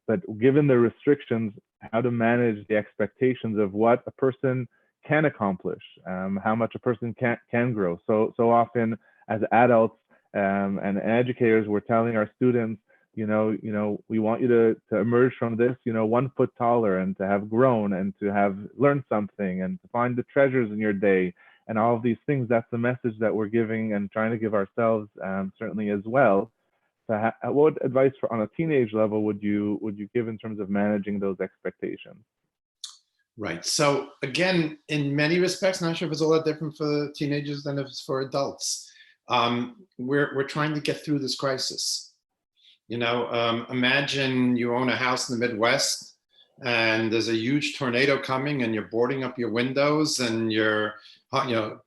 But given the restrictions, how to manage the expectations of what a person can accomplish, how much a person can grow. So often as adults and educators, we're telling our students, we want you to emerge from this, 1 foot taller and to have grown and to have learned something and to find the treasures in your day and all of these things. That's the message that we're giving and trying to give ourselves certainly as well. So what advice on a teenage level would you give in terms of managing those expectations? Right. So again, in many respects, not sure if it's all that different for teenagers than if it's for adults. We're trying to get through this crisis. Imagine you own a house in the Midwest and there's a huge tornado coming and you're boarding up your windows and you're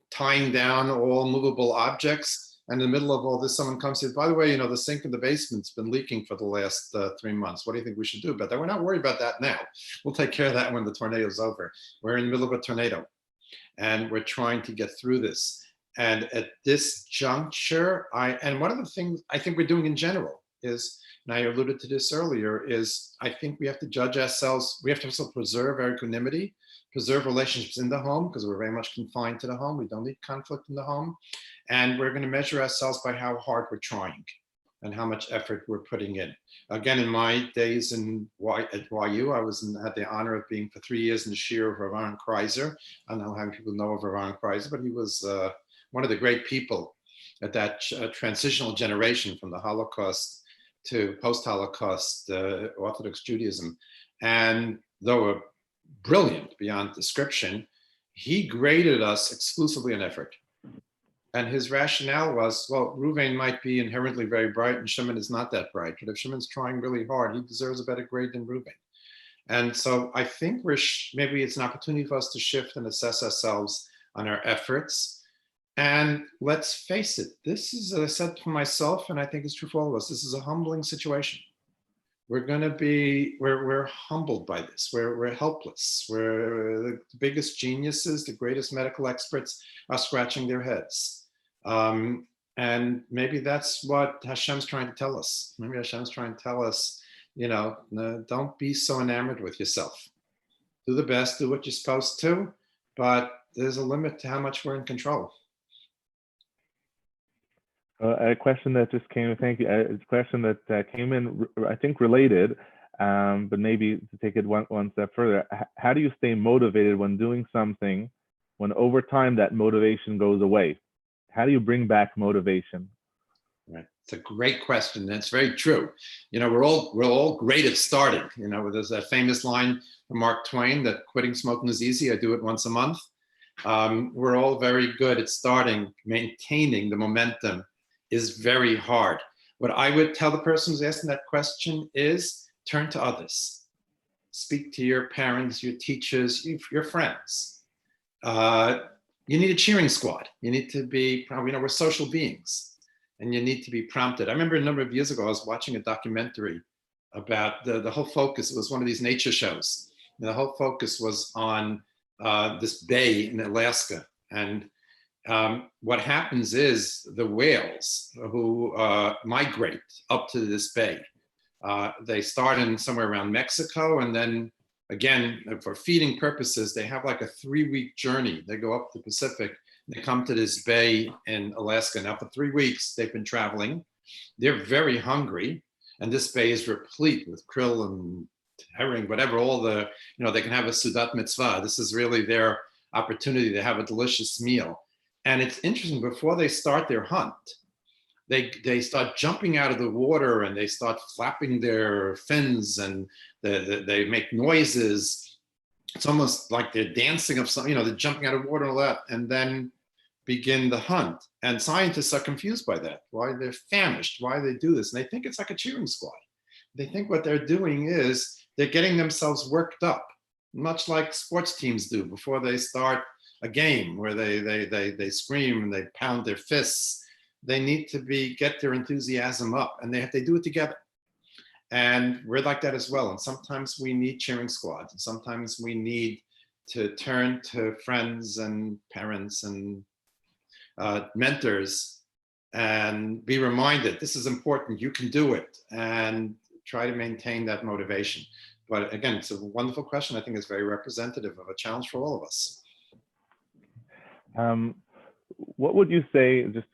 tying down all movable objects. And in the middle of all this, someone comes and says, by the way, the sink in the basement's been leaking for the last 3 months. What do you think we should do about that? We're not worried about that now. We'll take care of that when the tornado's over. We're in the middle of a tornado and we're trying to get through this. And at this juncture, and one of the things I think we're doing in general is, and I alluded to this earlier, is I think we have to judge ourselves. We have to also preserve our equanimity, preserve relationships in the home, because we're very much confined to the home. We don't need conflict in the home. And we're going to measure ourselves by how hard we're trying and how much effort we're putting in. Again, in my days at YU, I had the honor of being for 3 years in the shir of Aaron Kreiser. I don't know how many people know of Aaron Kreiser, but he was one of the great people at that transitional generation from the Holocaust to post-Holocaust Orthodox Judaism. And though brilliant beyond description, he graded us exclusively on effort. And his rationale was, well, Ruvain might be inherently very bright and Shimon is not that bright. But if Shimon's trying really hard, he deserves a better grade than Ruvain. And so I think maybe it's an opportunity for us to shift and assess ourselves on our efforts. And let's face it, this is, as I said for myself, and I think it's true for all of us, this is a humbling situation. We're going to be, we're humbled by this. We're helpless. We're the biggest geniuses, the greatest medical experts are scratching their heads. And maybe that's what Hashem's trying to tell us. Maybe Hashem's trying to tell us, you know, don't be so enamored with yourself. Do the best, do what you're supposed to, but there's a limit to how much we're in control. A question that just came, thank you, a question that came in, I think related, but maybe to take it one step further. How do you stay motivated when doing something, when over time that motivation goes away? How do you bring back motivation? Right. It's a great question. And it's very true. You know, we're all great at starting. You know, there's that famous line from Mark Twain that quitting smoking is easy. I do it once a month. We're all very good at starting. Maintaining the momentum is very hard. What I would tell the person who's asking that question is turn to others. Speak to your parents, your teachers, your friends. You need a cheering squad. You need to be, you know, we're social beings and you need to be prompted. I remember a number of years ago, I was watching a documentary about the whole focus. It was one of these nature shows. And the whole focus was on this bay in Alaska. And what happens is the whales who migrate up to this bay, they start in somewhere around Mexico, and then again, for feeding purposes, they have like a 3-week journey. They go up the Pacific, they come to this bay in Alaska. Now for 3 weeks, they've been traveling. They're very hungry, and this bay is replete with krill and herring, whatever, all the, you know, they can have a Sudat mitzvah. This is really their opportunity to have a delicious meal. And it's interesting, before they start their hunt, they start jumping out of the water and they start flapping their fins and they make noises. It's almost like they're dancing of something, you know, they're jumping out of water and all that, and then begin the hunt. And scientists are confused by that, why they're famished, why they do this. And they think it's like a cheering squad. They think what they're doing is they're getting themselves worked up, much like sports teams do before they start a game where they scream and they pound their fists. They need to get their enthusiasm up, and they do it together. And we're like that as well. And sometimes we need cheering squads, and sometimes we need to turn to friends and parents and mentors and be reminded, this is important, you can do it, and try to maintain that motivation. But again, it's a wonderful question. I think it's very representative of a challenge for all of us. What would you say, just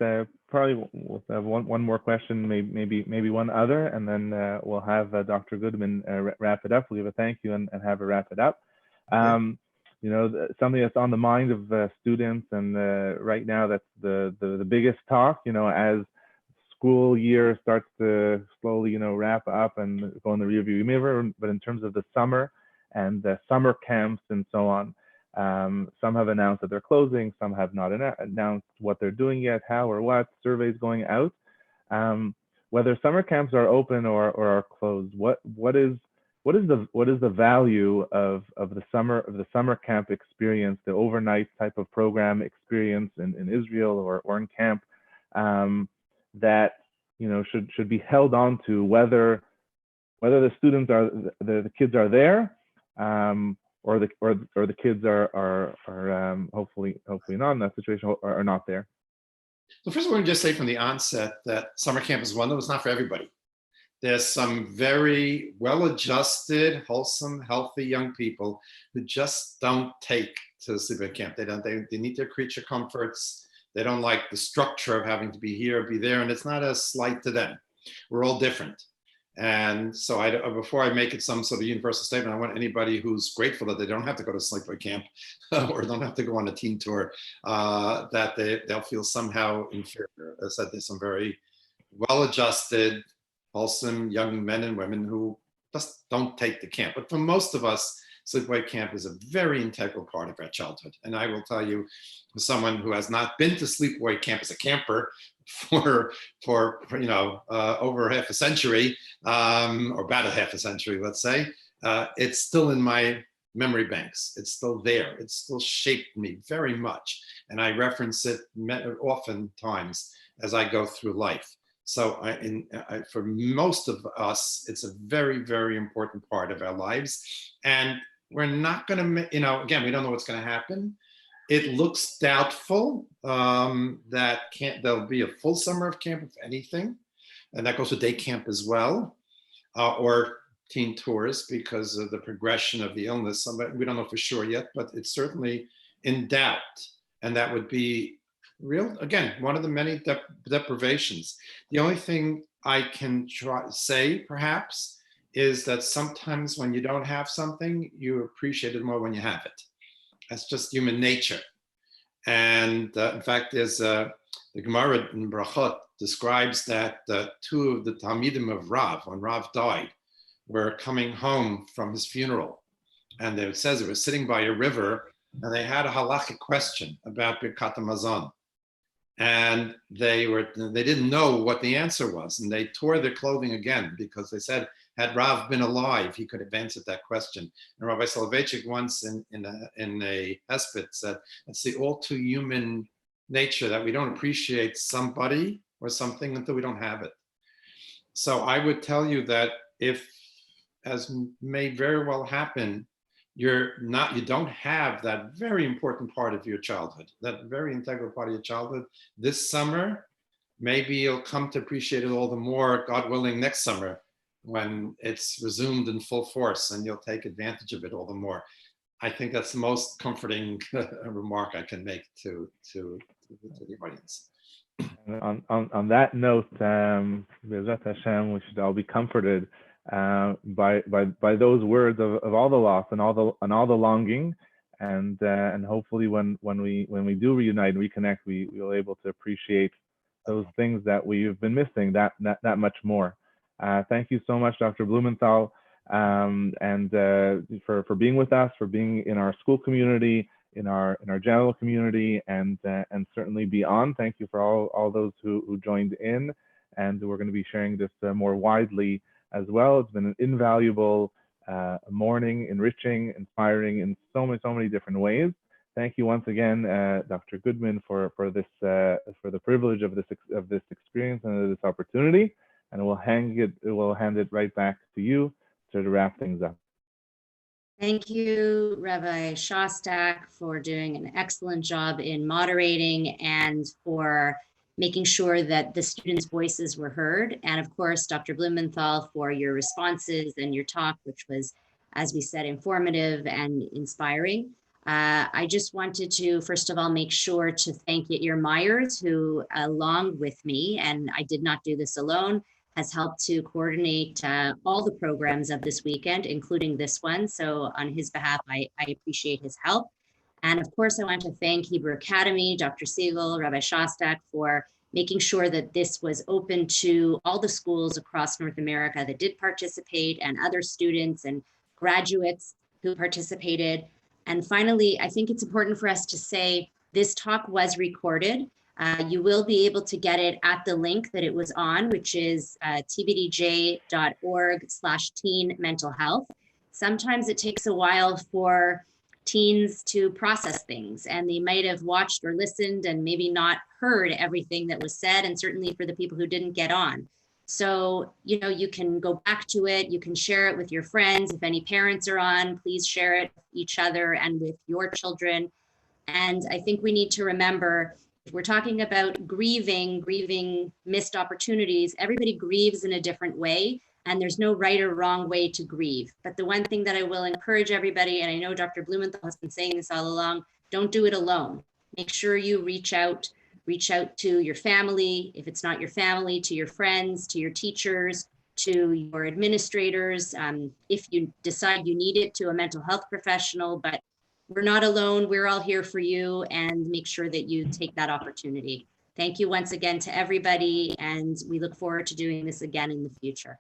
probably we'll have one more question, maybe one other, and then we'll have Dr. Goodman wrap it up. We'll give a thank you and have her wrap it up. You know, something that's on the mind of students, and right now that's the biggest talk, you know, as school year starts to slowly, you know, wrap up and go in the rearview mirror, but in terms of the summer and the summer camps and so on. Some have announced that they're closing, some have not announced what they're doing yet, how or what, surveys going out. Whether summer camps are open or are closed, what is the value of the summer camp experience, the overnight type of program experience in Israel or in camp, that, you know, should be held on to, whether the students are the kids are there, or the kids are hopefully not in that situation, or are not there. So first of all, let me just say from the onset that summer camp is one that was not for everybody. There's some very well-adjusted, wholesome, healthy young people who just don't take to the sleepaway camp. They need their creature comforts. They don't like the structure of having to be here, be there, and it's not a slight to them. We're all different. And so before I make it some sort of universal statement, I want anybody who's grateful that they don't have to go to sleepaway camp or don't have to go on a team tour, that they'll feel somehow inferior. As I said, there's some very well-adjusted, wholesome young men and women who just don't take the camp. But for most of us, sleepaway camp is a very integral part of our childhood. And I will tell you, as someone who has not been to sleepaway camp as a camper for over half a century, or about a half a century, let's say, it's still in my memory banks. It's still there. It still shaped me very much. And I reference it oftentimes as I go through life. So for most of us, it's a very, very important part of our lives. And we're not going to, again, we don't know what's going to happen. It looks doubtful that there'll be a full summer of camp, if anything. And that goes with day camp as well, or teen tours, because of the progression of the illness. We don't know for sure yet, but it's certainly in doubt. And that would be again, one of the many deprivations. The only thing I can say, perhaps, is that sometimes when you don't have something, you appreciate it more when you have it. That's just human nature. And in fact, there's the Gemara in Brachot describes that two of the Talmidim of Rav, when Rav died, were coming home from his funeral. And it says they were sitting by a river, and they had a halachic question about Birkat HaMazon. And they didn't know what the answer was, and they tore their clothing again, because they said, had Rav been alive, he could have answered that question. And Rabbi Soloveitchik once in a hesped said, it's the all too human nature that we don't appreciate somebody or something until we don't have it. So I would tell you that if, as may very well happen, you don't have that very important part of your childhood, that very integral part of your childhood this summer, maybe you'll come to appreciate it all the more, God willing, next summer, when it's resumed in full force, and you'll take advantage of it all the more. I think that's the most comforting remark I can make to the audience. On that note, B'ezrat Hashem, we should all be comforted by those words of all the loss and all the longing, and hopefully when we do reunite and reconnect, we will able to appreciate those things that we've been missing that much more. Thank you so much, Dr. Blumenthal, and for being with us, for being in our school community, in our general community, and certainly beyond. Thank you for all those who joined in, and we're going to be sharing this more widely as well. It's been an invaluable morning, enriching, inspiring in so many different ways. Thank you once again, Dr. Goodman, for the privilege of this experience and this opportunity. And we'll hand it right back to you to wrap things up. Thank you, Rabbi Shostak, for doing an excellent job in moderating and for making sure that the students' voices were heard. And of course, Dr. Blumenthal, for your responses and your talk, which was, as we said, informative and inspiring. I just wanted to, first of all, make sure to thank Yair Myers, who, along with me, and I did not do this alone, has helped to coordinate all the programs of this weekend, including this one. So on his behalf, I appreciate his help. And of course, I want to thank Hebrew Academy, Dr. Siegel, Rabbi Shostak, for making sure that this was open to all the schools across North America that did participate, and other students and graduates who participated. And finally, I think it's important for us to say this talk was recorded. You will be able to get it at the link that it was on, which is tbdj.org/teen mental health. Sometimes it takes a while for teens to process things, and they might have watched or listened and maybe not heard everything that was said, and certainly for the people who didn't get on. So, you can go back to it, you can share it with your friends. If any parents are on, please share it with each other and with your children. And I think we need to remember, if we're talking about grieving missed opportunities, everybody grieves in a different way, and there's no right or wrong way to grieve. But the one thing that I will encourage everybody, and I know Dr. Blumenthal has been saying this all along, don't do it alone. Make sure you reach out to your family, if it's not your family, to your friends, to your teachers, to your administrators, if you decide you need it, to a mental health professional. But we're not alone. We're all here for you, and make sure that you take that opportunity. Thank you once again to everybody, and we look forward to doing this again in the future.